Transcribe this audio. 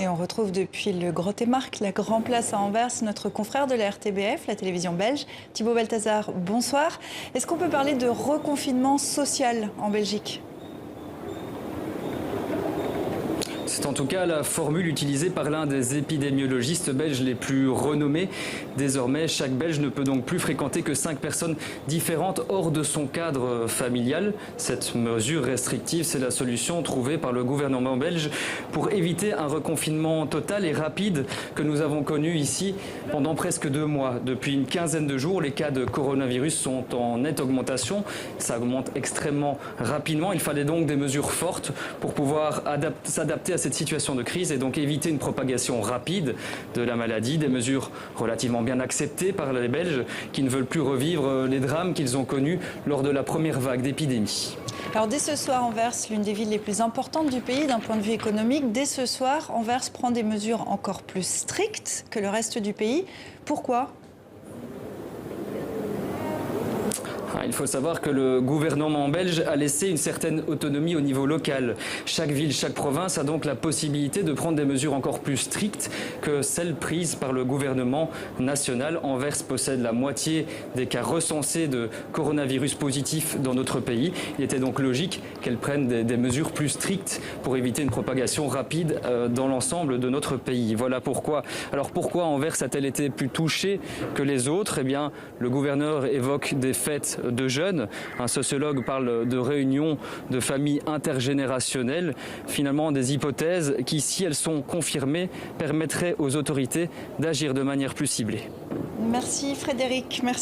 Et on retrouve depuis le Grotemarkt, la Grand Place à Anvers, notre confrère de la RTBF, la télévision belge, Thibaut Balthazar. Bonsoir. Est-ce qu'on peut parler de reconfinement social en Belgique ? C'est en tout cas la formule utilisée par l'un des épidémiologistes belges les plus renommés. Désormais, chaque Belge ne peut donc plus fréquenter que 5 personnes différentes hors de son cadre familial. Cette mesure restrictive, c'est la solution trouvée par le gouvernement belge pour éviter un reconfinement total et rapide que nous avons connu ici pendant presque 2 mois. Depuis une quinzaine de jours, les cas de coronavirus sont en nette augmentation. Ça augmente extrêmement rapidement. Il fallait donc des mesures fortes pour pouvoir s'adapter à cette situation de crise et donc éviter une propagation rapide de la maladie. Des mesures relativement bien acceptées par les Belges qui ne veulent plus revivre les drames qu'ils ont connus lors de la première vague d'épidémie. Alors dès ce soir, Anvers, l'une des villes les plus importantes du pays d'un point de vue économique, dès ce soir, Anvers prend des mesures encore plus strictes que le reste du pays. Pourquoi ? Il faut savoir que le gouvernement belge a laissé une certaine autonomie au niveau local. Chaque ville, chaque province a donc la possibilité de prendre des mesures encore plus strictes que celles prises par le gouvernement national. Anvers possède la moitié des cas recensés de coronavirus positifs dans notre pays. Il était donc logique qu'elle prenne des mesures plus strictes pour éviter une propagation rapide dans l'ensemble de notre pays. Voilà pourquoi. Alors pourquoi Anvers a-t-elle été plus touchée que les autres ? Eh bien, le gouverneur évoque des fêtes de jeunes. Un sociologue parle de réunions de familles intergénérationnelles. Finalement, des hypothèses qui, si elles sont confirmées, permettraient aux autorités d'agir de manière plus ciblée. Merci Frédéric. Merci.